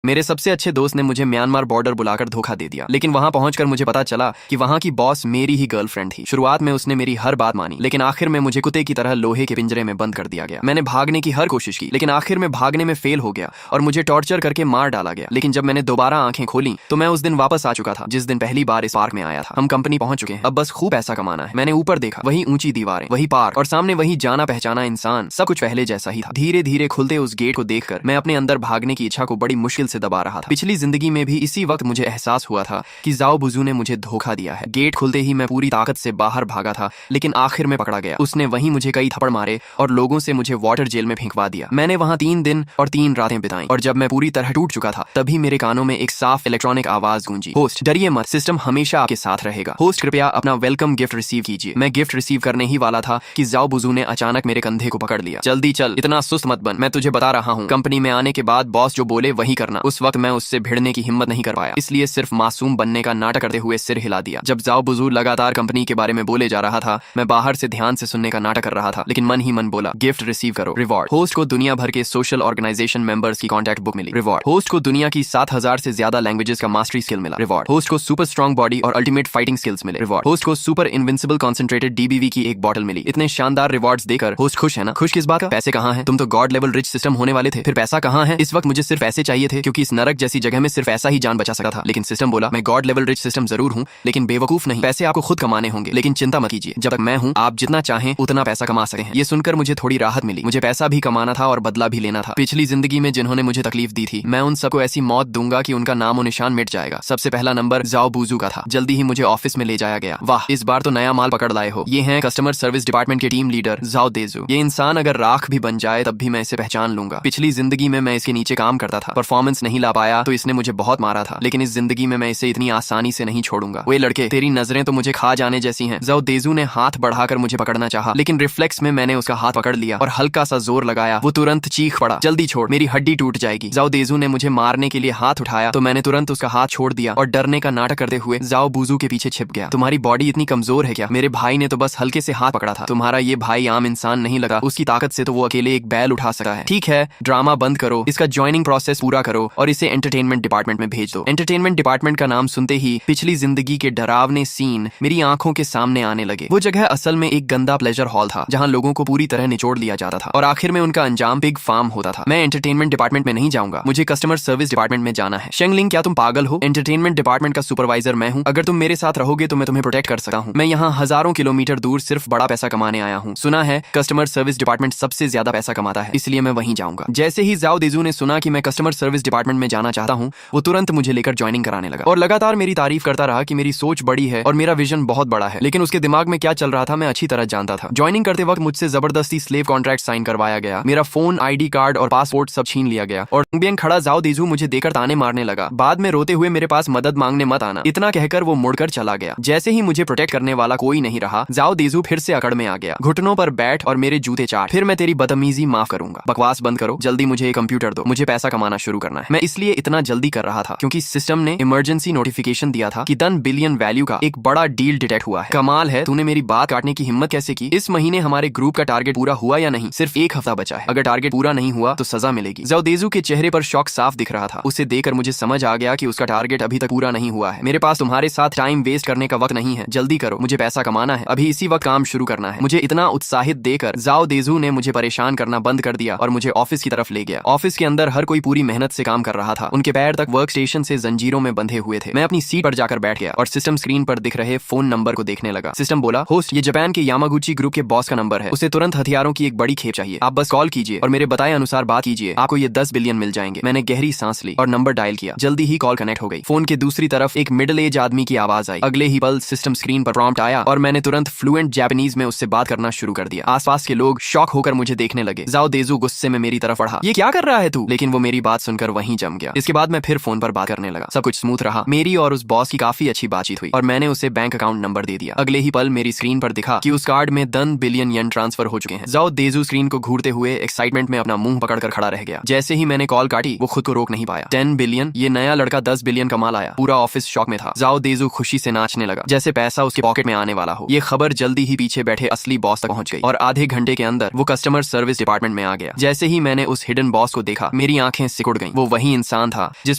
मेरे सबसे अच्छे दोस्त ने मुझे म्यांमार बॉर्डर बुलाकर धोखा दे दिया, लेकिन वहां पहुंचकर मुझे पता चला कि वहां की बॉस मेरी ही गर्लफ्रेंड थी। शुरुआत में उसने मेरी हर बात मानी, लेकिन आखिर में मुझे कुत्ते की तरह लोहे के पिंजरे में बंद कर दिया गया। मैंने भागने की हर कोशिश की, लेकिन आखिर में भागने में फेल हो गया और मुझे टॉर्चर करके मार डाला गया। लेकिन जब मैंने दोबारा आंखें खोली तो मैं उस दिन वापस आ चुका था जिस दिन पहली बार इस पार्क में आया था। हम कंपनी पहुंच चुके हैं, अब बस खूब पैसा कमाना है। मैंने ऊपर देखा, वही ऊंची दीवारें, वही पार्क और सामने वही जाना पहचाना इंसान। सब कुछ पहले जैसा ही था। धीरे धीरे खुलते उस गेट को देखकर मैं अपने अंदर भागने की इच्छा को बड़ी मुश्किल से दबा रहा था। पिछली जिंदगी में भी इसी वक्त मुझे एहसास हुआ था कि जाओ बुजू ने मुझे धोखा दिया है। गेट खुलते ही मैं पूरी ताकत से बाहर भागा था, लेकिन आखिर में पकड़ा गया। उसने वहीं मुझे कई थप्पड़ मारे और लोगों से मुझे वाटर जेल में फेंकवा दिया। मैंने वहां 3 दिन और 3 रातें बिताई और जब मैं पूरी तरह टूट चुका था तभी मेरे कानों में एक साफ इलेक्ट्रॉनिक आवाज गूंजी, होस्ट डरिए मत, सिस्टम हमेशा आपके साथ रहेगा। होस्ट कृपया अपना वेलकम गिफ्ट रिसीव कीजिए। मैं गिफ्ट रिसीव करने ही वाला था कि जाओ बुजू ने अचानक मेरे कंधे को पकड़ लिया। जल्दी चल, इतना सुस्त मत बन, मैं तुझे बता रहा हूँ। कंपनी में आने के बाद बॉस जो बोले वही करना। उस वक्त मैं उससे भिड़ने की हिम्मत नहीं कर पाया, इसलिए सिर्फ मासूम बनने का नाटक करते हुए सिर हिला दिया। जब जाओ बुजू लगातार कंपनी के बारे में बोले जा रहा था, मैं बाहर से ध्यान से सुनने का नाटक कर रहा था, लेकिन मन ही मन बोला, गिफ्ट रिसीव करो, रिवॉर्ड। होस्ट को दुनिया भर के सोशल ऑर्गेनाइजेशन मेंबर्स की कॉन्टैक्ट बुक मिली, रिवॉर्ड। होस्ट को दुनिया की 7000 से ज्यादा लैंग्वेजेस का मास्टरी स्किल मिला, रिवॉर्ड। होस्ट को सुपर स्ट्रॉन्ग बॉडी और अल्टीमेट फाइटिंग स्किल्स मिले, रिवॉर्ड। होस्ट को सुपर इनविंसिबल कॉन्सेंट्रेटेड डीबीवी की एक बॉटल मिली। इतने शानदार रिवॉर्ड्स देकर होस्ट खुश है ना? खुश किस बात का? पैसे कहाँ हैं? तुम तो गॉड लेवल रिच सिस्टम होने वाले थे, फिर पैसा कहाँ है? इस वक्त मुझे सिर्फ पैसे चाहिए थे, क्योंकि इस नरक जैसी जगह में सिर्फ ऐसा ही जान बचा सकता था। लेकिन सिस्टम बोला, मैं गॉड लेवल रिच सिस्टम जरूर हूँ, लेकिन बेवकूफ नहीं। पैसे आपको खुद कमाने होंगे, लेकिन चिंता मत कीजिए, जब तक मैं हूँ आप जितना चाहें उतना पैसा कमा सकते हैं। ये सुनकर मुझे थोड़ी राहत मिली। मुझे पैसा भी कमाना था और बदला भी लेना था। पिछली जिंदगी में जिन्होंने मुझे तकलीफ दी थी, मैं उन सबको ऐसी मौत दूंगा कि उनका नामो निशान मिट जाएगा। सबसे पहला नंबर जाओ बुजू का था। जल्दी ही मुझे ऑफिस में ले जाया गया। वाह, इस बार तो नया माल पकड़ लाए हो। ये हैं कस्टमर सर्विस डिपार्टमेंट के टीम लीडर जाओ देजू। ये इंसान अगर राख भी बन जाए तब भी मैं इसे पहचान लूंगा। पिछली जिंदगी में मैं इसके नीचे काम करता था, परफॉर्मेंस नहीं ला पाया तो इसने मुझे बहुत मारा था, लेकिन इस जिंदगी में मैं इसे इतनी आसानी से नहीं छोड़ूंगा। वे लड़के, तेरी नजरें तो मुझे खा जाने जैसी हैं। जाओ देजू ने हाथ बढ़ाकर मुझे पकड़ना चाहा, लेकिन रिफ्लेक्स में मैंने उसका हाथ पकड़ लिया और हल्का सा जोर लगाया। वो तुरंत चीख पड़ा, जल्दी छोड़, मेरी हड्डी टूट जाएगी। जाओ देजू ने मुझे मारने के लिए हाथ उठाया तो मैंने तुरंत उसका हाथ छोड़ दिया और डरने का नाटक करते हुए जाओ बुजू के पीछे छिप गया। तुम्हारी बॉडी इतनी कमजोर है क्या? मेरे भाई ने तो बस हल्के से हाथ पकड़ा था। तुम्हारा ये भाई आम इंसान नहीं लगा, उसकी ताकत से तो वो अकेले एक बैल उठा सकता है। ठीक है, ड्रामा बंद करो, इसका ज्वाइनिंग प्रोसेस पूरा करो और इसे एंटरटेनमेंट डिपार्टमेंट में भेज दो। एंटरटेनमेंट डिपार्टमेंट का नाम सुनते ही पिछली जिंदगी के डरावने सीन मेरी आंखों के सामने आने लगे। वो जगह असल में एक गंदा प्लेजर हॉल था जहां लोगों को पूरी तरह निचोड़ लिया जाता था और आखिर में उनका अंजाम पिग फार्म होता था। मैं एंटरटेनमेंट डिपार्टमेंट में नहीं जाऊंगा, मुझे कस्टमर सर्विस डिपार्टमेंट में जाना है। शेंगलिंग, क्या तुम पागल हो? एंटरटेनमेंट डिपार्टमेंट का सुपरवाइजर मैं हूँ। अगर तुम मेरे साथ रहोगे तो मैं तुम्हें प्रोटेक्ट कर सकता हूँ। मैं यहाँ हजारों किलोमीटर दूर सिर्फ बड़ा पैसा कमाने आया हूँ। सुना है कस्टमर सर्विस डिपार्टमेंट सबसे ज्यादा पैसा कमाता है, इसलिए मैं वहीं जाऊंगा। जैसे ही जाओ देजू ने सुना कि मैं कस्टमर सर्विस डिपार्टमेंट में जाना चाहता हूँ, वो तुरंत मुझे लेकर ज्वाइनिंग कराने लगा और लगातार मेरी तारीफ करता रहा कि मेरी सोच बड़ी है और मेरा विजन बहुत बड़ा है। लेकिन उसके दिमाग में क्या चल रहा था मैं अच्छी तरह जानता था। ज्वाइनिंग करते वक्त मुझसे जबरदस्ती स्लेव कॉन्ट्रैक्ट साइन करवाया गया। मेरा फोन, आईडी कार्ड और पासपोर्ट सब छीन लिया गया और बेंग खड़ा जाओ देजू मुझे देकर ताने मारने लगा। बाद में रोते हुए मेरे पास मदद मांगने मत आना, इतना कहकर वो मुड़कर चला गया। जैसे ही मुझे प्रोटेक्ट करने वाला कोई नहीं रहा, जाओ देजू फिर से अकड़ में आ गया। घुटनों पर बैठ और मेरे जूते चाट, फिर मैं तेरी बदतमीजी माफ करूंगा। बकवास बंद करो, जल्दी मुझे एक कंप्यूटर दो, मुझे पैसा कमाना शुरू करना है। मैं इसलिए इतना जल्दी कर रहा था क्योंकि सिस्टम ने इमरजेंसी नोटिफिकेशन दिया था कि 10 बिलियन वैल्यू का एक बड़ा डील डिटेक्ट हुआ है। कमाल है, तूने मेरी बात काटने की हिम्मत कैसे की? इस महीने हमारे ग्रुप का टारगेट पूरा हुआ या नहीं? सिर्फ 1 हफ्ता बचा है, अगर टारगेट पूरा नहीं हुआ तो सजा मिलेगी। जाओ देजू के चेहरे पर शौक साफ दिख रहा था। उसे देखकर मुझे समझ आ गया कि उसका टारगेट अभी तक पूरा नहीं हुआ है। मेरे पास तुम्हारे साथ टाइम वेस्ट करने का वक्त नहीं है, जल्दी करो, मुझे पैसा कमाना है, अभी इसी वक्त काम शुरू करना है। मुझे इतना उत्साहित देकर जाओ देजू ने मुझे परेशान करना बंद कर दिया और मुझे ऑफिस की तरफ ले गया। ऑफिस के अंदर हर कोई पूरी मेहनत से काम कर रहा था। उनके पैर तक वर्क स्टेशन से जंजीरों में बंधे हुए थे। मैं अपनी सीट पर जाकर बैठ गया और सिस्टम स्क्रीन पर दिख रहे फोन नंबर को देखने लगा। सिस्टम बोला, होस्ट ये जापान के यामागुची ग्रुप के बॉस का नंबर है, उसे तुरंत हथियारों की एक बड़ी खेप चाहिए। आप बस कॉल कीजिए और मेरे बताए अनुसार बात कीजिए, आपको ये 10 बिलियन मिल जाएंगे। मैंने गहरी सांस ली और नंबर डायल किया। जल्दी ही कॉल कनेक्ट हो गई। फोन के दूसरी तरफ एक मिडिल एज आदमी की आवाज आई। अगले ही पल सिस्टम स्क्रीन पर प्रॉम्प्ट आया और मैंने तुरंत फ्लुएंट जापानीज में उससे बात करना शुरू कर दिया। आसपास के लोग शॉक होकर मुझे देखने लगे। जाओ देजू गुस्से में मेरी तरफ बढ़ा, ये क्या कर रहा है तू? लेकिन वो मेरी बात सुनकर वहीं जम गया। इसके बाद मैं फिर फोन पर बात करने लगा। सब कुछ स्मूथ रहा। मेरी और उस बॉस की काफी अच्छी बातचीत हुई और मैंने उसे बैंक अकाउंट नंबर दे दिया। अगले ही पल मेरी स्क्रीन पर दिखा कि उस कार्ड में 10 बिलियन येन ट्रांसफर हो चुके हैं। जाओ देजू स्क्रीन को घूरते हुए एक्साइटमेंट में अपना मुंह पकड़कर खड़ा रह गया। जैसे ही मैंने कॉल काटी वो खुद को रोक नहीं पाया। 10 बिलियन, ये नया लड़का 10 बिलियन कमा लाया। पूरा ऑफिस शॉक में था। जाओ देजू खुशी से नाचने लगा जैसे पैसा उसके पॉकेट में आने वाला हो। ये खबर जल्दी ही पीछे बैठे असली बॉस तक पहुंच गई और आधे घंटे के अंदर वो कस्टमर सर्विस डिपार्टमेंट में आ गया। जैसे ही मैंने उस हिडन बॉस को देखा मेरी आंखें सिकुड़ गईं। वो वही इंसान था जिस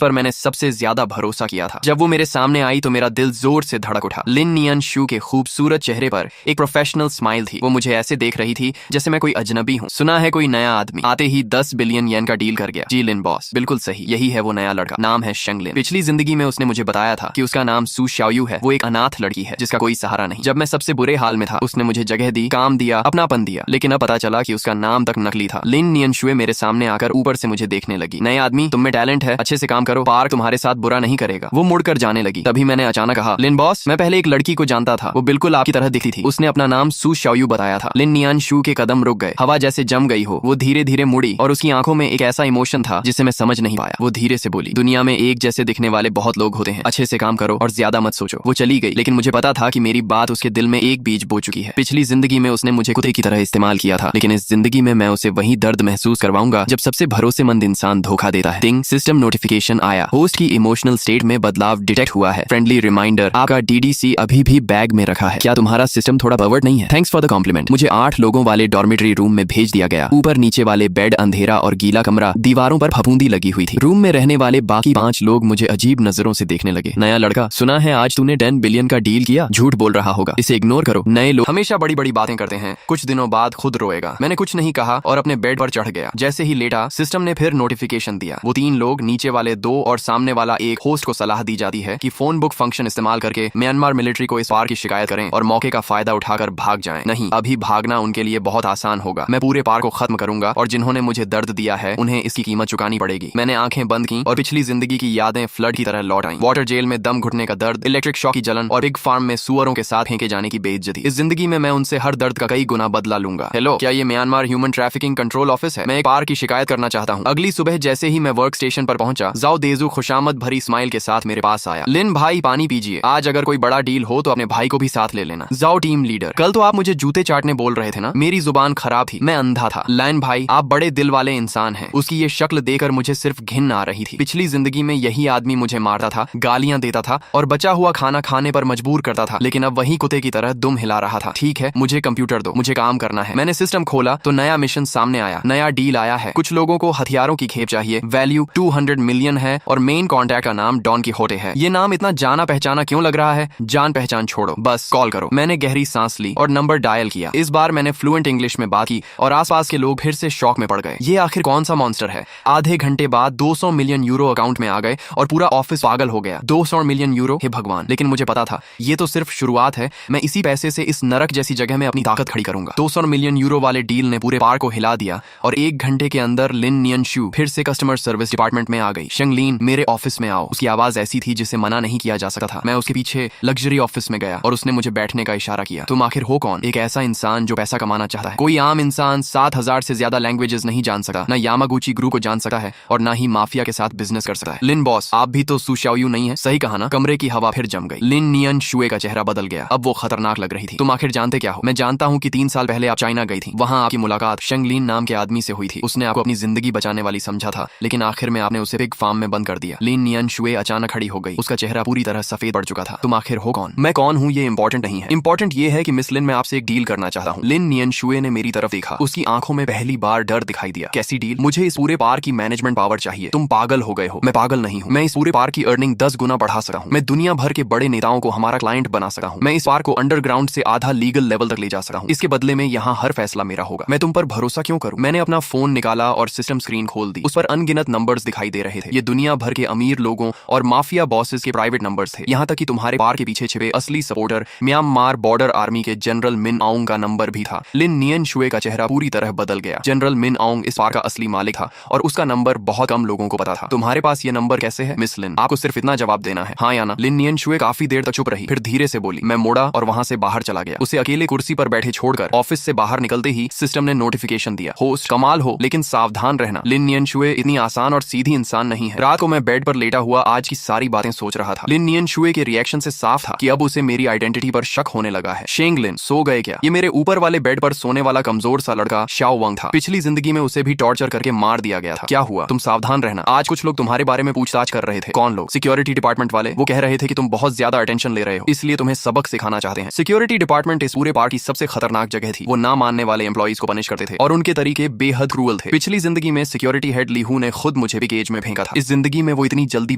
पर मैंने सबसे ज्यादा भरोसा किया था। जब वो मेरे सामने आई तो मेरा दिल जोर से धड़क उठा। लिन नियन शू के खूबसूरत चेहरे पर एक प्रोफेशनल स्माइल थी। वो मुझे ऐसे देख रही थी जैसे मैं कोई अजनबी हूँ। सुना है कोई नया आदमी आते ही 10 बिलियन येन का डील कर गया। जी लिन बॉस, बिल्कुल सही, यही है वो नया लड़का। नाम है शेंग लिन। पिछली जिंदगी में उसने मुझे बताया था कि उसका नाम सू शाओयू है। वो एक अनाथ लड़की है जिसका कोई सहारा नहीं। जब मैं सबसे बुरे हाल में था उसने मुझे जगह दी, काम दिया, अपनापन दिया। लेकिन अब पता चला कि उसका नाम तक नकली था। लिन नियन शुए मेरे सामने आकर ऊपर से मुझे देखने लगी। नए आदमी, तुम में टैलेंट है, अच्छे से काम करो, पार्क तुम्हारे साथ बुरा नहीं करेगा। वो मुड़कर जाने लगी। तभी मैंने अचानक कहा, लिन बॉस, मैं पहले एक लड़की को जानता था, वो बिल्कुल आपकी तरह दिखती थी। उसने अपना नाम सू शाओयू बताया था। लिन नियन शू के कदम रुक गए। हवा जैसे जम गई हो। वो धीरे धीरे मुड़ी और उसकी आंखों में एक ऐसा इमोशन था जिसे मैं समझ नहीं पाया। वो धीरे से बोली, दुनिया में एक जैसे दिखने वाले बहुत लोग होते हैं, अच्छे से काम करो और ज्यादा मत सोचो। वो चली गई, लेकिन मुझे पता था कि मेरी बात उसके दिल में एक बीज बो चुकी है। पिछली जिंदगी में उसने मुझे कुत्ते की तरह इस्तेमाल किया था, लेकिन इस जिंदगी में मैं उसे वही दर्द महसूस करवाऊंगा जब सबसे भरोसेमंद इंसान धोखा देता है। टिंग, सिस्टम नोटिफिकेशन आया। होस्ट की इमोशनल स्टेट में बदलाव डिटेक्ट हुआ है। फ्रेंडली रिमाइंडर, आपका डीडीसी अभी भी बैग में रखा है। क्या तुम्हारा सिस्टम थोड़ा परवर्ट नहीं है? Thanks for the compliment. मुझे 8 लोगों वाले डॉर्मेटरी रूम में भेज दिया गया। ऊपर नीचे वाले बेड अंधेरा और गीला कमरा, दीवारों पर फफूंदी लगी हुई थी। रूम में रहने वाले बाकी 5 लोग मुझे अजीब नजरों से देखने लगे। नया लड़का, सुना है आज तूने 10 बिलियन का डील किया? झूठ बोल रहा होगा, इसे इग्नोर करो। नए लोग हमेशा बड़ी बड़ी बातें करते हैं, कुछ दिनों बाद खुद रोएगा। मैंने कुछ नहीं कहा और अपने बेड पर चढ़ गया। जैसे ही लेटा, सिस्टम ने फिर नोटिफिकेशन दिया। वो 3 लोग, नीचे वाले 2 और सामने वाला एक होस्ट को सलाह दी जाती है कि फोन बुक फंक्शन इस्तेमाल करके म्यांमार मिलिट्री को इस पार की शिकायत करें और मौके का फायदा उठाकर भाग जाएं। नहीं, अभी भागना उनके लिए बहुत आसान होगा। मैं पूरे पार को खत्म करूंगा और जिन्होंने मुझे दर्द दिया है उन्हें इसकी कीमत चुकानी पड़ेगी। मैंने आंखें बंद की और पिछली जिंदगी की यादें फ्लड की तरह लौट आईं। वाटर जेल में दम घुटने का दर्द, इलेक्ट्रिक शॉक की जलन और बिग फार्म में सुअरों के साथ फेंके जाने की बेइज्जती। इस जिंदगी में मैं उनसे हर दर्द का कई गुना बदला लूंगा। हेलो, क्या ये Myanmar human trafficking control office है? मैं एक पार की शिकायत करना चाहता हूँ। अगली सुबह जैसे ही मैं वर्क स्टेशन पर पहुंचा, जाओ देजू खुशामद भरी स्माइल के साथ मेरे पास आया। लिन भाई, पानी पीजिए। आज अगर कोई बड़ा डील हो तो अपने भाई को भी साथ ले लेना। जाओ टीम लीडर, कल तो आप मुझे जूते चाटने बोल रहे थे ना? मेरी जुबान खराब थी, मैं अंधा था। लाइन भाई, आप बड़े दिल वाले इंसान हैं। उसकी ये शक्ल देखकर मुझे सिर्फ घिन आ रही थी। पिछली जिंदगी में यही आदमी मुझे मारता था, गालियां देता था और बचा हुआ खाना खाने पर मजबूर करता था, लेकिन अब वही कुत्ते की तरह दुम हिला रहा था। ठीक है, मुझे कंप्यूटर दो, मुझे काम करना है। मैंने सिस्टम खोला तो नया मिशन सामने आया, नया डील आया है। कुछ लोगों को हथियारों की खेप चाहिए, वैल्यू 200 मिलियन है और मेन कॉन्टैक्ट का नाम डॉन कीहोटे है। ये नाम इतना जाना पहचाना क्यों लग रहा है? जान पहचान छोड़ो, बस कॉल करो। मैंने गहरी सांस ली और नंबर डायल किया। इस बार मैंने फ्लुएंट इंग्लिश में बात की और आसपास के लोग फिर से शॉक में पड़ गए। ये आखिर कौन सा मॉन्स्टर है? आधे घंटे बाद 200 मिलियन यूरो अकाउंट में आ गए और पूरा ऑफिस पागल हो गया। 200 मिलियन यूरो, हे भगवान! लेकिन मुझे पता था ये तो सिर्फ शुरुआत है। मैं इसी पैसे से इस नरक जैसी जगह में अपनी ताकत खड़ी करूंगा। 200 मिलियन यूरो वाले डील ने पूरे पार को हिला दिया और 1 घंटे के अंदर लिन नियन शू फिर से कस्टमर सर्विस डिपार्टमेंट में आ गई। शेंग लिन, मेरे ऑफिस में आओ। उसकी आवाज ऐसी थी जिसे मना नहीं किया जा सकता था। मैं उसके पीछे लग्जरी ऑफिस में गया और उसने मुझे बैठने का इशारा किया। तुम आखिर हो कौन? एक ऐसा इंसान जो पैसा कमाना चाहता है। कोई आम इंसान 7000 से ज्यादा लैंग्वेजेस नहीं जान सकता, ना यामागुची ग्रुप को जान सकता है और ना ही माफिया के साथ बिजनेस कर सकता है। लिन बॉस, आप भी तो सू शाओयू नहीं है? सही कहा ना? कमरे की हवा फिर जम गई। लिन नियन शुए का चेहरा बदल गया। अब वो खतरनाक लग रही थी। तुम आखिर जानते क्या हो? मैं जानता हूँ कि 3 साल पहले आप चाइना गई थी। वहाँ आपकी मुलाकात शेंग लिन नाम के आदमी से हुई थी। उसने आपको अपनी जिंदगी बचाने वाली समझा था, लेकिन आखिर में आपने उसे पिग फार्म में बंद कर दिया। लिन नियन शुए अचानक खड़ी हो गई। उसका चेहरा पूरी तरह सफेद पड़ चुका था। तुम आखिर हो कौन? मैं कौन हूँ ये इंपॉर्टेंट नहीं है। इंपॉर्टेंट ये है कि मिस लिन, मैं आपसे एक डील करना चाहता हूँ। लिन नियन शुए ने मेरी तरफ देखा। उसकी आंखों में पहली बार डर दिखाई दिया। कैसी डील? मुझे इस पूरे पार की मैनेजमेंट पावर चाहिए। तुम पागल हो गए हो? मैं पागल नहीं हूँ। मैं इस पूरे पार की अर्निंग 10 गुना बढ़ा सकता हूँ। मैं दुनिया भर के बड़े नेताओं को हमारा क्लाइंट बना सकता हूँ। मैं इस पार को अंडरग्राउंड से आधा लीगल लेवल तक ले जा सकता हूँ। इसके बदले में यहाँ हर फैसला मेरा होगा। मैं तुम पर भरोसा क्यों करूँ? मैंने अपना फोन निकाला और सिस्टम स्क्रीन खोल दी। उस पर अनगिनत नंबर्स दिखाई दे रहे थे। ये दुनिया भर के अमीर लोगों और माफिया बॉसेस के प्राइवेट नंबर्स थे। यहाँ तक कि तुम्हारे पार के पीछे छिपे असली सपोर्टर म्यांमार बॉर्डर आर्मी के जनरल मिन आउंग का नंबर भी था। लिन नियन शुए का चेहरा पूरी तरह बदल गया। जनरल मिन आउंग इस पार का असली मालिक था और उसका नंबर बहुत कम लोगों को पता था। तुम्हारे पास ये नंबर कैसे है? मिस लिन, आपको सिर्फ इतना जवाब देना है, हाँ या ना। लिन नियन शुए काफी देर तक चुप रही, फिर धीरे से बोली। मैं मुड़ा और वहां से बाहर चला गया। उसे अकेले कुर्सी पर बैठे छोड़कर ऑफिस से बाहर निकलते ही सिस्टम ने नोटिफिकेशन दिया, होस्ट कमाल हो लेकिन सावधान रहना। लिन नियन शुए इतनी आसान और सीधी इंसान नहीं है। रात को मैं बेड पर लेटा हुआ आज की सारी बातें सोच रहा था। लिन नियन शुए के रिएक्शन से साफ था कि अब उसे मेरी आइडेंटिटी पर शक होने लगा है। शेंग लिन, सो गए क्या? ये मेरे ऊपर वाले बेड पर सोने वाला कमजोर सा लड़का शाओ वंग था। पिछली जिंदगी में उसे भी टॉर्चर करके मार दिया गया था। क्या हुआ? तुम सावधान रहना। आज कुछ लोग तुम्हारे बारे में पूछताछ कर रहे थे। कौन लोग? सिक्योरिटी डिपार्टमेंट वाले। वो कह रहे थे कि तुम बहुत ज्यादा अटेंशन ले रहे हो, इसलिए तुम्हें सबक सिखाना चाहते हैं। सिक्योरिटी डिपार्टमेंट इस पूरे पार की सबसे खतरनाक जगह थी। वो ना मानने वाले एम्प्लॉइज को पनिश करते थे और उनके तरीके बेहद क्रूअल थे। पिछली जिंदगी में सिक्योरिटी हेड लीहू ने खुद मुझे भी केज में फेंका था। इस जिंदगी में वो इतनी जल्दी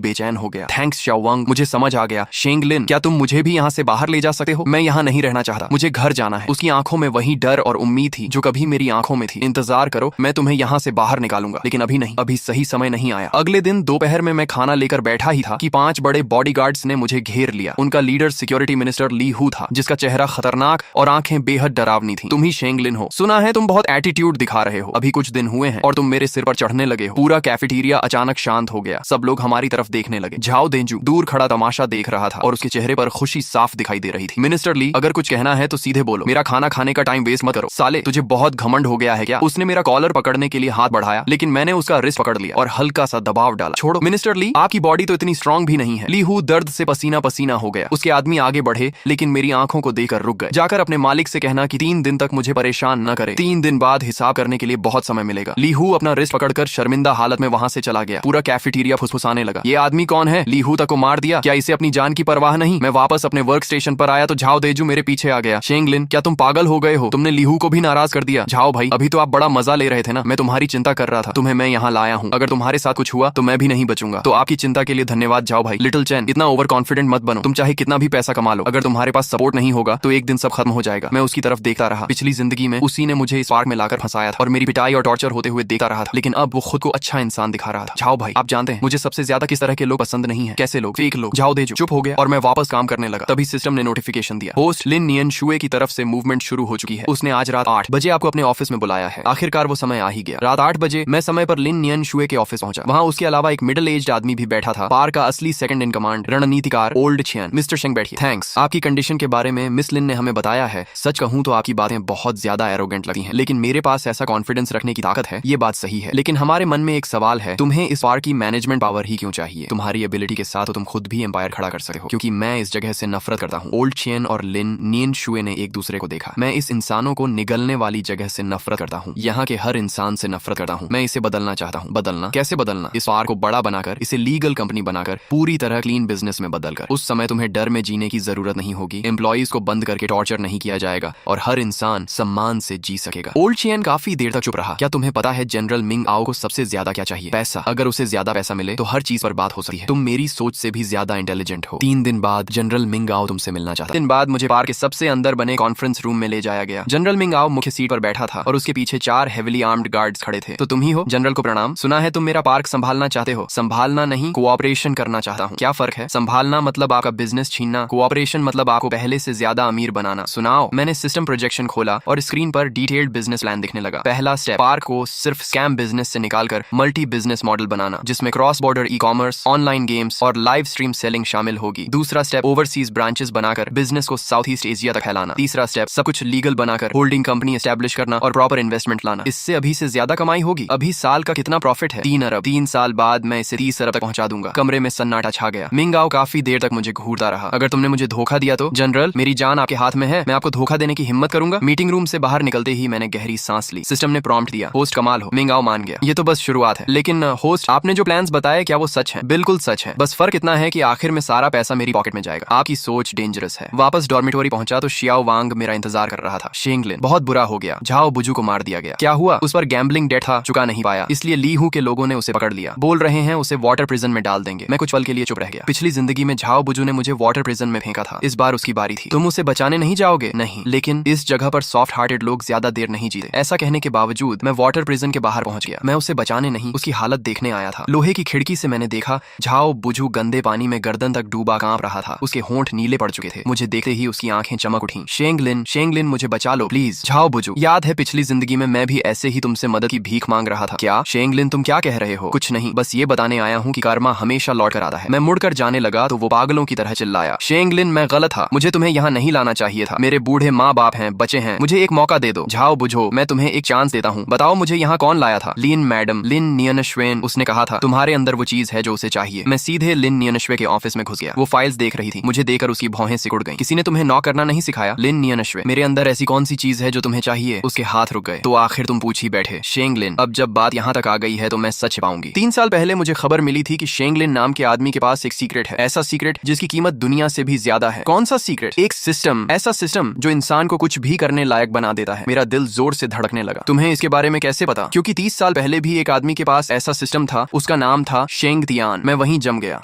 बेचैन हो गया। थैंक्स शाओवांग, मुझे समझ आ गया। शेंगलिन, क्या तुम मुझे भी यहाँ से बाहर ले जा सकते हो? मैं यहाँ नहीं रहना चाहता, मुझे घर जाना है। उसकी आंखों में वही डर और उम्मीद थी जो कभी मेरी आंखों में थी। इंतजार करो, मैं तुम्हें यहाँ से बाहर निकालूंगा। लेकिन अभी नहीं, अभी सही समय नहीं आया। अगले दिन दोपहर में मैं खाना लेकर बैठा ही था कि 5 बड़े बॉडीगार्ड्स ने मुझे घेर लिया। उनका लीडर सिक्योरिटी मिनिस्टर ली हू था, जिसका चेहरा खतरनाक और आंखें बेहद डरावनी थी। तुम ही शेंगलिन हो, सुना है तुम बहुत एटीट्यूड दिखा रहे हो। अभी कुछ दिन हुए हैं और तुम मेरे सिर पर चढ़ने लगे हो। पूरा कैफेटेरिया अचानक शांत हो गया। सब लोग हमारी तरफ देखने लगे। झाओ देंजू दूर खड़ा तमाशा देख रहा था और उसके चेहरे पर खुशी साफ दिखाई दे रही थी। मिनिस्टर ली, अगर कुछ कहना है तो सीधे बोलो, मेरा खाना खाने का टाइम वेस्ट मत करो। साले, तुझे बहुत घमंड हो गया है क्या? उसने मेरा कॉलर पकड़ने के लिए हाथ बढ़ाया, लेकिन मैंने उसका रिस्ट पकड़ लिया और हल्का सा दबाव डाला। छोड़ो मिनिस्टर ली, आपकी बॉडी तो इतनी स्ट्रांग भी नहीं है। ली हू दर्द से पसीना पसीना हो गया। उसके आदमी आगे बढ़े, लेकिन मेरी आंखों को देखकर रुक गए। जाकर अपने मालिक से कहना कि 3 दिन तक मुझे परेशान न करे। 3 दिन बाद हिसाब करने के लिए बहुत समय मिलेगा। ली हू अपना रिस्ट पकड़कर शर्मिंदा हालत में वहां से चला गया। पूरा कैफेटेरिया फुसफुसाने लगा। ये आदमी कौन है? ली हू तक को मार दिया क्या? इसे अपनी जान की परवाह नहीं? मैं वापस अपने वर्क स्टेशन पर आया तो झाओ देजू मेरे पीछे आ गया। शेंगलिन, क्या तुम पागल हो गए हो? तुमने ली हू को भी नाराज कर दिया। झाओ भाई, अभी तो आप बड़ा मजा ले रहे थे ना। मैं तुम्हारी चिंता कर रहा था, तुम्हें मैं यहाँ लाया हूँ। अगर तुम्हारे साथ कुछ हुआ तो मैं भी नहीं बचूंगा। तो आपकी चिंता के लिए धन्यवाद झाओ भाई। लिटिल चैन, इतना ओवर कॉन्फिडेंट मत बनो। तुम चाहे कितना भी पैसा कमा लो, अगर तुम्हारे पास सपोर्ट नहीं होगा तो एक दिन सब खत्म हो जाएगा। मैं उसकी तरफ देखता रहा। पिछली जिंदगी में उसी ने मुझे इस पार्क में लाकर फंसाया था और मेरी पिटाई और टॉर्चर होते हुए देखता रहा था, लेकिन अब वो खुद को अच्छा इंसान दिखा रहा था। झाओ भाई, आप जानते हैं मुझे सबसे ज्यादा किस तरह के लोग पसंद नहीं है? कैसे लोग? फेक लोग। झाओ देजू चुप हो गया और मैं वापस काम करने लगा। तभी सिस्टम ने नोटिफिकेशन दिया, होस्ट लिन नियन शुए की तरफ से मूवमेंट शुरू हो चुकी है। उसने आज रात 8 बजे आपको अपने ऑफिस में बुलाया है। आखिरकार वो समय आ ही गया। रात 8 बजे मैं समय पर लिन नियन शुए के ऑफिस पहुंचा। वहां उसके अलावा एक मिडिल एज्ड आदमी भी बैठा था। पार्क का असली सेकंड इन कमांड रणनीतिकार ओल्ड छियन। मिस्टर शेंग बैठिए। थैंक्स। आपकी कंडीशन के बारे में मिस लिन ने हमें बताया है। सच कहूं तो आपकी बातें बहुत ज्यादा एरोगेंट लगती हैं, लेकिन मेरे पास ऐसा कॉन्फिडेंस रखने की ताकत है, ये बात सही है। लेकिन हमारे मन में एक सवाल है, तुम्हें इस पार्क की मैनेजमेंट पावर ही क्यों चाहिए? तुम्हारी एबिलिटी के साथ तो तुम खुद भी एम्पायर खड़ा कर सकते हो, क्योंकि मैं इस जगह से नफरत करता हूँ। ओल्ड छियन और लिन नियन शुए ने एक दूसरे को देखा। मैं इस इंसानों को निगलने वाली जगह से नफरत करता हूँ। यहाँ के हर इंसान से नफरत करता हूँ। मैं इसे बदलना चाहता हूँ। बदलना? कैसे बदलना? इस पार्क को बड़ा बनाकर, इसे लीगल कंपनी बनाकर, पूरी तरह क्लीन बिजनेस में बदलकर। उस समय तुम्हें डर में जीने की जरूरत नहीं होगी। एम्प्लॉइज को बंद करके टॉर्चर नहीं किया जाएगा और हर इंसान सम्मान से जी सकेगा। ओल्ड छियन काफी देर तक चुप रहा। क्या तुम्हें पता है जनरल मिंग आओ को सबसे ज्यादा क्या चाहिए? पैसा। अगर उसे ज्यादा पैसा मिले तो हर चीज पर बात हो सकती है। तुम मेरी सोच से भी ज्यादा इंटेलिजेंट हो। 3 दिन बाद जनरल मिंग आओ तुमसे मिलना चाहता। दिन बाद मुझे पार्क के सबसे अंदर बने कॉन्फ्रेंस रूम में ले जाया गया। जनरल मिंग आओ मुख्य सीट पर बैठा था और उसके पीछे 4 हेविली आर्म्ड गार्ड्स खड़े थे। तो तुम ही हो? जनरल को प्रणाम। सुना है तुम मेरा पार्क संभालना चाहते हो। संभालना नहीं, कोऑपरेशन करना चाहता हूँ। क्या फर्क है? संभालना मतलब आपका बिजनेस छीनना, कोऑपरेशन मतलब आपको पहले से ज्यादा अमीर बनाना। सुनाओ। मैंने सिस्टम प्रोजेक्शन खोला और स्क्रीन पर डिटेल्ड बिजनेस प्लान दिखने लगा। पहला स्टेप, पार्क को सिर्फ स्कैम बिजनेस से निकालकर मल्टी बिजनेस मॉडल बनाना, जिसमें cross border e commerce, online games और लाइव स्ट्रीम सेलिंग शामिल होगी। दूसरा स्टेप, ओवरसीज ब्रांचेस बनाकर बिजनेस को साउथ ईस्ट एशिया तक फैलाना। तीसरा स्टेप, सब कुछ लीगल बनाकर होल्डिंग कंपनी एस्टेब्लिश करना और प्रॉपर इन्वेस्टमेंट लाना। इससे अभी से ज्यादा कमाई होगी। अभी साल का कितना प्रॉफिट है? 3 अरब। 3 साल बाद मैं इसे 30 अरब तक पहुंचा दूंगा। कमरे में सन्नाटा छा गया। मिंग आओ काफी देर तक मुझे घूरता रहा। अगर तुमने मुझे धोखा दिया तो? जनरल, मेरी जान आपके हाथ में है। मैं आपको धोखा देने की हिम्मत करूंगा? मीटिंग रूम से बाहर निकलते ही मैंने गहरी सांस ली। सिस्टम ने प्रॉम्प्ट दिया, होस्ट कमाल हो। मिंग आओ मान गया। ये तो बस शुरुआत है। लेकिन होस्ट, आपने जो प्लान्स बताए क्या वो सच है? बिल्कुल सच है। बस फर्क इतना है कि आखिर में सारा पैसा मेरी पॉकेट में जाएगा। आपकी सोच डेंजरस है। वापस डॉर्मिटोरी पहुंचा तो शियाओ वांग मेरा इंतजार कर रहा था। शेंगलिन, बहुत बुरा हो गया। झाओ बुजू को मार दिया गया। क्या हुआ? उस पर गैम्बलिंग डेट था, चुका नहीं पाया, इसलिए ली हू के लोगों ने उसे पकड़ लिया। बोल रहे हैं उसे वाटर प्रिजन में डाल देंगे। मैं कुछ पल के लिए चुप रह गया। पिछली जिंदगी में झाओ बुजू ने मुझे वाटर प्रिजन में फेंका था। इस बार उसकी बारी थी। तुम उसे बचाने नहीं जाओगे? नहीं, लेकिन इस जगह पर सॉफ्ट हार्टेड लोग ज्यादा देर नहीं जीते। ऐसा कहने के बावजूद मैं वाटर प्रिजन के बाहर पहुंच गया। मैं उसे बचाने नहीं, उसकी हालत देखने आया था। लोहे की खिड़की से मैंने देखा झाओ बुजू गंदे पानी में गर्दन तक डूबा कांप रहा था। उसके होंठ नीले पड़ चुके थे। मुझे देखते ही उसकी आंखें चमक उठी। शेंगलिन, शेंगलिन मुझे बचा लो प्लीज। झाओ बुजू, याद है पिछली जिंदगी में मैं भी ऐसे ही तुमसे मदद की भीख मांग रहा था। क्या? शेंगलिन, तुम क्या कह रहे हो? कुछ नहीं, बस ये बताने आया हूँ कि कर्मा हमेशा लौट कर आता है। मैं मुड़कर जाने लगा तो वो पागलों की तरह चिल्लाया, शेंगलिन मैं गलत था, मुझे तुम्हें यहाँ नहीं लाना चाहिए था। मेरे बूढ़े माँ बाप हैं, बच्चे हैं, मुझे एक मौका दे दो। झाओ बुझो, मैं तुम्हें एक चांस देता हूँ। बताओ मुझे यहाँ कौन लाया था? लिन मैडम, लिन नियनश्वेन। उसने कहा था तुम्हारे अंदर वो चीज है जो उसे चाहिए। मैं सीधे लिन नियनश्वे के ऑफिस में घुस गया। वो फाइल्स देख रही थी। मुझे देखकर उसकी भौहें सिकुड़ गईं। किसी ने तुम्हें नॉक करना नहीं सिखाया? लिन नियनश्वे, मेरे अंदर ऐसी कौन सी चीज है जो तुम्हें चाहिए? उसके हाथ रुक गए। तो आखिर तुम पूछ ही बैठे। शेंगलिन, अब जब बात यहाँ तक आ गई है तो मैं सच पाऊंगी। 3 साल पहले मुझे खबर मिली थी कि शेंगलिन नाम के आदमी के पास एक सीक्रेट है। ऐसा सीक्रेट जिसकी कीमत दुनिया से भी ज्यादा है। कौन सा सीक्रेट? एक सिस्टम, ऐसा सिस्टम जो इंसान को कुछ भी करने लायक बना देता है। मेरा दिल जोर से धड़कने लगा। तुम्हें इसके बारे में कैसे पता? क्योंकि 30 साल पहले भी एक आदमी के पास ऐसा सिस्टम था, उसका नाम था शेंग तियान। मैं वहीं जम गया।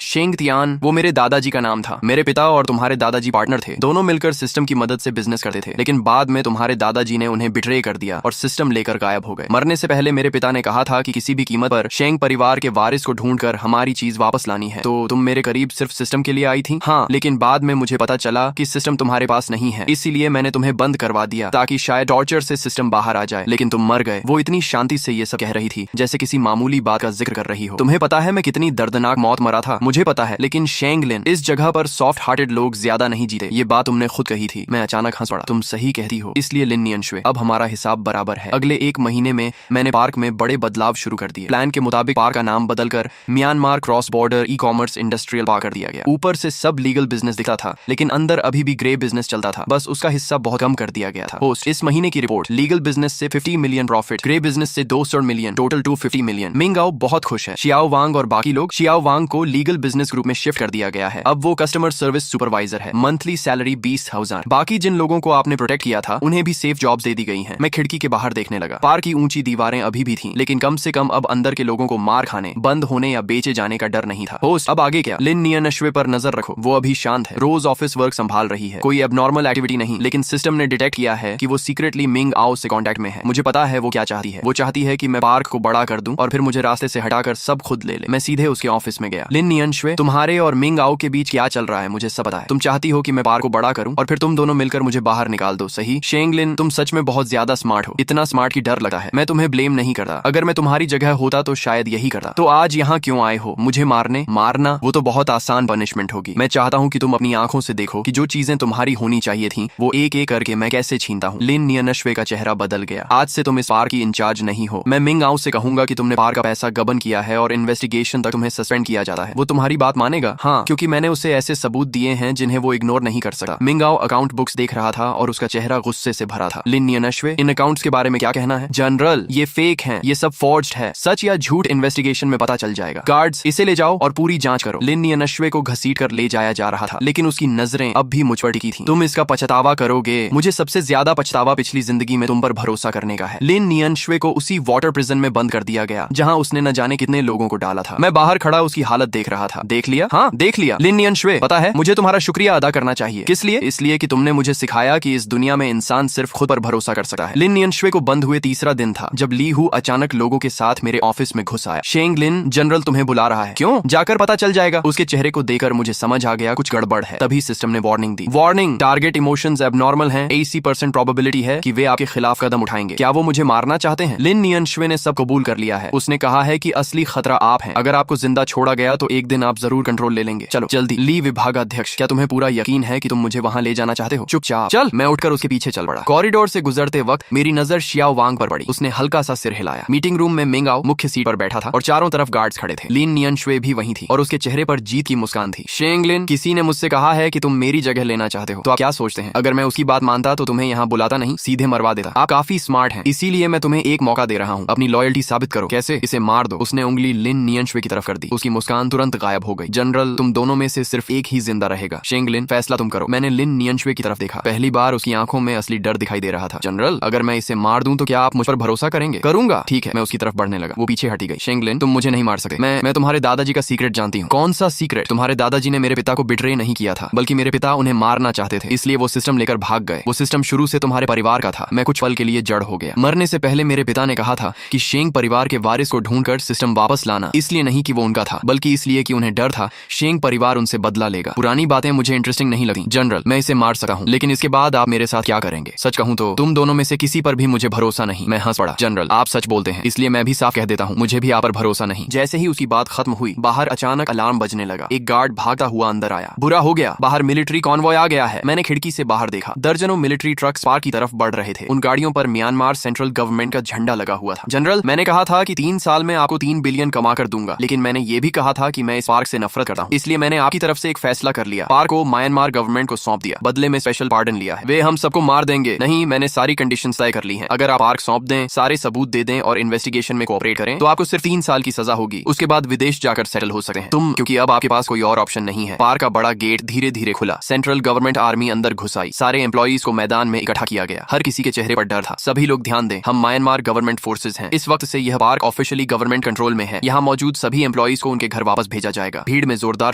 शेंग तियान वो मेरे दादाजी का नाम था। मेरे पिता और तुम्हारे दादाजी पार्टनर थे, दोनों मिलकर सिस्टम की मदद से बिजनेस करते थे। लेकिन बाद में तुम्हारे दादाजी ने उन्हें बिट्रे कर दिया और सिस्टम लेकर गायब हो गए। मरने से पहले मेरे पिता ने कहा था कि किसी भी कीमत पर शेंग परिवार के वारिस को ढूंढकर हमारी चीज वापस लानी है। तो तुम मेरे करीब सिर्फ सिस्टम के लिए आई थी? हाँ, लेकिन बाद में मुझे पता चला कि सिस्टम तुम्हारे पास नहीं है, इसीलिए मैंने तुम्हें बंद करवा दिया ताकि शायद टॉर्चर से सिस्टम बाहर आ जाए। लेकिन तुम मर गए। वो इतनी शांति से ये सब कह रही थी जैसे किसी मामूली बात का जिक्र कर रही हो। तुम्हें पता है मैं कितनी दर्दनाक मौत मरा था? मुझे पता है, लेकिन शेंग लिन, इस जगह पर सॉफ्ट हार्टेड लोग ज्यादा नहीं जीते। ये बात तुमने खुद कही थी। मैं अचानक हंस पड़ा। तुम सही कहती हो। इसलिए लिन नियनशुए, अब हमारा हिसाब बराबर है। अगले 1 महीने में मैंने पार्क में बड़े बदलाव शुरू कर दिए। प्लान के मुताबिक पार्क का नाम बदलकर Myanmar cross border e commerce industrial park कर दिया गया। ऊपर से सब लीगल बिजनेस दिखता था, लेकिन अंदर अभी भी ग्रे बिजनेस चलता था। बस उसका हिस्सा बहुत कम कर दिया गया था। पोस्ट इस महीने की रिपोर्ट, लीगल बिजनेस से 50 मिलियन प्रॉफिट, ग्रे बिजनेस से 200 मिलियन, टोटल 250 मिलियन। मिंगाओ बहुत खुश है। शियाओ वांग और बाकी लोग, शियाओ वांग को लीगल बिजनेस ग्रुप में शिफ्ट कर दिया गया है। अब वो कस्टमर सर्विस सुपरवाइजर है। Monthly salary 20,000। बाकी जिन लोगों को आपने प्रोटेक्ट किया था उन्हें भी सेफ जॉब्स दे दी गई हैं। मैं खिड़की के बाहर देखने लगा। पार्क की ऊंची दीवारें अभी भी थीं, लेकिन कम से कम अब अंदर के लोगों को मार खाने, बंद होने या बेचे जाने का डर नहीं था। होस्ट, अब आगे क्या? लिन नियनशुए पर नजर रखो। वो अभी शांत है, रोज ऑफिस वर्क संभाल रही है। कोई एबनॉर्मल एक्टिविटी नहीं, लेकिन सिस्टम ने डिटेक्ट किया है कि वो सीक्रेटली मिंग आओ से कांटेक्ट में है। मुझे पता है वो क्या चाहती है। वो चाहती है कि मैं पार्क को बड़ा कर दूं और फिर मुझे रास्ते से हटाकर सब खुद ले ले। मैं सीधे उसके ऑफिस में गया। लिन नियनशुए, तुम्हारे और मिंग आओ के बीच क्या चल रहा है मुझे सब पता है। तुम चाहती हो कि मैं पार्क को बड़ा करूं और फिर तुम दोनों मिलकर मुझे बाहर निकाल दो, सही? शेंग लिन, तुम सच में बहुत ज्यादा स्मार्ट हो। इतना स्मार्ट की डर लगता है। मैं तुम्हें ब्लेम नहीं करता। अगर मैं तुम्हारी जगह होता तो शायद यही करता। तो आज यहाँ क्यों आए हो? मुझे मारने? मारना वो तो बहुत आसान पनिशमेंट होगी। मैं चाहता हूँ कि तुम अपनी आंखों से देखो कि जो चीजें तुम्हारी होनी चाहिए थी वो एक एक करके मैं कैसे छीनता हूँ। लिन नियनशुए का चेहरा बदल गया। आज से तुम इस पार्क की इंचार्ज नहीं हो। मैं मिंग आओ से कहूंगा कि तुमने पार्क का पैसा गबन किया है और इन्वेस्टिगेशन तक तुम्हें सस्पेंड किया जाता है। वो तुम्हारी बात मानेगा? हाँ, क्योंकि मैंने उसे ऐसे सबूत दिए हैं जिन्हें वो इग्नोर नहीं कर सकता। मिंग आओ अकाउंट बुक्स देख रहा था और उसका चेहरा गुस्से से भरा था। लिन नियनशुए, इन अकाउंट्स के बारे में क्या कहना है? जनरल, ये फेक हैं, ये सब फॉर्ज्ड है। सच या झूठ इन्वेस्टिगेशन में पता चल जाएगा। गार्ड्स, इसे ले जाओ और पूरी जांच करो। लिन नियनशुए को घसीट कर ले जाया जा रहा था, लेकिन उसकी नजरें अब भी मुझ पर टिकी थीं। तुम इसका पछतावा करोगे। मुझे सबसे ज्यादा पछतावा पिछली जिंदगी में तुम पर भरोसा करने का है। लिन नियनशुए को उसी वाटर प्रिजन में बंद कर दिया गया जहां उसने न जाने कितने लोगों को डाला था। मैं बाहर खड़ा उसकी हालत देख रहा था। देख लिया? हाँ, देख लिया। लिन नियनशुए, पता है मुझे तुम्हारा शुक्रिया अदा करना चाहिए। किस लिए? इसलिए कि तुमने मुझे सिखाया कि इस दुनिया में इंसान सिर्फ खुद पर भरोसा कर सकता है। लिन नियनशुए को बंद हुए तीसरा दिन था जब ली हु अचानक लोगों के साथ मेरे ऑफिस में घुस आया। शेंग लिन, जनरल तुम्हें बुला रहा है। क्यों? जाकर पता चल जाएगा। उसके चेहरे को देखकर मुझे समझ आ गया कुछ गड़बड़ है। तभी सिस्टम ने वार्निंग दी। वार्निंग, टारगेट इमोशंस एबनॉर्मल हैं। 80% प्रोबेबिलिटी है कि वे आपके खिलाफ कदम उठाएंगे। क्या वो मुझे मारना चाहते हैं? लिन नियनशुए ने सब कबूल कर लिया है। उसने कहा है कि असली खतरा आप हैं। अगर आपको जिंदा छोड़ा गया तो एक दिन आप जरूर कंट्रोल ले लेंगे। चलो जल्दी। ली विभागाध्यक्ष, क्या तुम्हें पूरा यकीन है कि तुम मुझे वहां ले जाना चाहते हो? चुपचाप चल। मैं उठकर उसके पीछे चल पड़ा। कॉरिडोर से गुजरते वक्त मेरी नजर शियाओ वांग पर पड़ी। उसने हल्का सा सिर हिलाया। मीटिंग रूम में मिंग आओ मुख्य सीट पर बैठा था और चारों तरफ गार्ड्स खड़े थे। लिन नियनशुए भी वहीं थी और उसके चेहरे पर जीत की मुस्कान थी। शेंग लिन, किसी ने मुझसे कहा है कि तुम मेरी जगह लेना चाहते हो, तो आप क्या सोचते हैं? अगर मैं उसकी बात मानता तो तुम्हें यहाँ बुलाता नहीं, सीधे मरवा देता। आप काफी स्मार्ट हैं, इसीलिए मैं तुम्हें एक मौका दे रहा हूँ। अपनी लॉयल्टी साबित करो। कैसे? इसे मार दो। उसने उंगली लिन नियनशुए की तरफ कर दी। उसकी मुस्कान तुरंत गायब हो गई। जनरल, तुम दोनों में से सिर्फ एक ही जिंदा रहेगा। शेंग लिन, फैसला तुम करो। मैंने लिन नियनशुए की तरफ देखा। पहली बार उसकी आंखों में असली डर दिखाई दे रहा था। जनरल, अगर मैं इसे मार दूं तो क्या आप मुझ पर भरोसा करेंगे? करूंगा। ठीक है। मैं उसकी तरफ बढ़ने लगा। वो पीछे हटी गई। शेंग लिन, तुम मुझे नहीं मार सकते। मैं तुम्हारे दादाजी का सीक्रेट जानती हूँ। कौन सा सीक्रेट? तुम्हारे दादाजी ने मेरे पिता को बिट्रे नहीं किया था, बल्कि मेरे पिता उन्हें मारना चाहते थे, इसलिए वो सिस्टम लेकर भाग गए। वो सिस्टम शुरू से तुम्हारे परिवार का था। मैं कुछ पल के लिए जड़ हो गया। मरने से पहले मेरे पिता ने कहा था कि शेंग परिवार के वारिस को ढूंढकर सिस्टम वापस लाना, इसलिए नहीं कि वो उनका था, बल्कि इसलिए कि उन्हें डर था शेंग परिवार उनसे बदला लेगा। पुरानी बातें मुझे इंटरेस्टिंग नहीं लगती। जनरल, मैं इसे मार सकता हूँ, लेकिन इसके बाद आप मेरे साथ क्या करेंगे? सच कहूँ तो तुम दोनों में से किसी पर भी मुझे भरोसा नहीं। मैं हंस पड़ा। जनरल, आप सच बोलते हैं, इसलिए मैं भी साफ कह देता हूँ, मुझे भी आप पर भरोसा नहीं। जैसे ही उसकी बात खत्म हुई, बाहर अचानक अलार्म बजने लगा। एक गार्ड भागता हुआ अंदर आया। बुरा हो गया, बाहर मिलिट्री कॉन्वॉय आ गया है। मैंने खिड़की से बाहर देखा। दर्जनों मिलिट्री ट्रक्स पार्क की तरफ बढ़ रहे थे। उन गाड़ियों पर म्यांमार सेंट्रल गवर्नमेंट का झंडा लगा हुआ था। जनरल, मैंने कहा था कि 3 साल में आपको 3 बिलियन कमा कर दूंगा, लेकिन मैंने ये भी कहा था कि मैं इस पार्क से नफरत करता हूँ, इसलिए मैंने आपकी तरफ से एक फैसला कर लिया। पार्क को म्यांमार गवर्नमेंट को सौंप दिया। बदले में स्पेशल पार्डन लिया है। वे हम सबको मार देंगे। नहीं, मैंने सारी कंडीशंस तय कर ली हैं। अगर आप पार्क सौंप दें, सारे सबूत दे दें और इन्वेस्टिगेशन में कोऑपरेट करें तो आपको सिर्फ 3 साल की सजा होगी। उसके बाद विदेश जाकर सेटल हो सकते हैं तुम, क्योंकि अब आपके पास कोई और ऑप्शन नहीं है। पार्क का बड़ा गेट धीरे धीरे खुला। सेंट्रल गवर्नमेंट आर्मी अंदर घुस आई। सारे एम्प्लॉइज को मैदान में इकट्ठा किया गया। हर किसी के चेहरे पर डर था। सभी लोग ध्यान दें, हम म्यांमार गवर्नमेंट फोर्सेज हैं। इस वक्त से यह park officially finally government control में है। यहाँ मौजूद सभी एम्प्लॉइज को उनके घर वापस भेजा जाएगा। भीड़ में जोरदार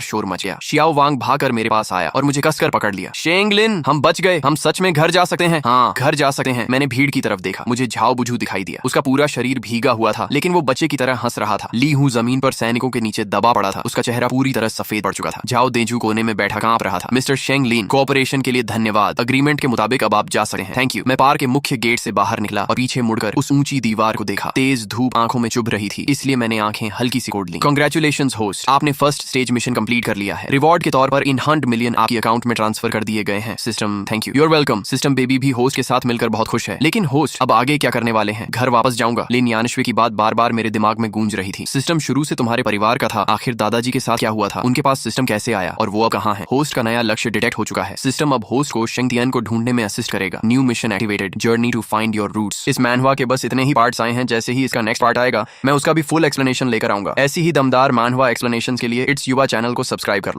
शोर मच गया। शियाओ वांग भागकर मेरे पास आया और मुझे कसकर पकड़ लिया। शेंगलिन, हम बच गए, हम सच में घर जा सकते हैं। हाँ, घर जा सकते हैं। मैंने भीड़ की तरफ देखा। मुझे झाओ बुझू दिखाई दिया। उसका पूरा शरीर भीगा हुआ था, लेकिन वो बच्चे की तरह हंस रहा था। ली हूँ जमीन पर सैनिकों के नीचे दबा पड़ा था। उसका चेहरा पूरी तरह सफेद पड़ चुका था। झाओ देजू कोने में बैठा कांप रहा था। मिस्टर शेंगलिन, कोऑपरेशन के लिए धन्यवाद। अग्रीमेंट के मुताबिक अब आप जा सकते हैं। Thank you. मैं पार्क के मुख्य गेट से बाहर निकला और पीछे मुड़कर उस ऊंची दीवार को देखा। तेज धूप आंखों में चुभ रही थी, इसलिए मैंने आंखें हल्की सी कोड़ ली। कांग्रेचुलेशंस होस्ट, आपने फर्स्ट स्टेज मिशन कंप्लीट कर लिया है। रिवॉर्ड के तौर पर इन 100 मिलियन आपके अकाउंट में ट्रांसफर कर दिए गए हैं। System, thank you. You're welcome. System baby भी होस्ट के साथ मिलकर बहुत खुश है। लेकिन होस्ट, अब आगे क्या करने वाले हैं? घर वापस जाऊंगा। लेकिन यानश्वी की बात बार बार मेरे दिमाग में गूंज रही थी। सिस्टम शुरू से तुम्हारे परिवार का था, आखिर दादाजी के साथ क्या हुआ था? उनके पास सिस्टम कैसे आया और वो अब कहाँ है? होस्ट का नया लक्ष्य डिटेक्ट हो चुका है। सिस्टम अब होस्ट को शेंगतियन को ढूंढने में असिस्ट करेगा। New mission activated, journey to find your roots. इस मैनहवा के बस इतने ही पार्ट्स आए हैं। जैसे ही इसका नेक्स्ट पार्ट आएगा, मैं उसका भी फुल एक्सप्लेनेशन लेकर आऊंगा। ऐसी ही दमदार मैनहवा एक्सप्लेनेशन के लिए इट्स युवा चैनल को सब्सक्राइब कर लो।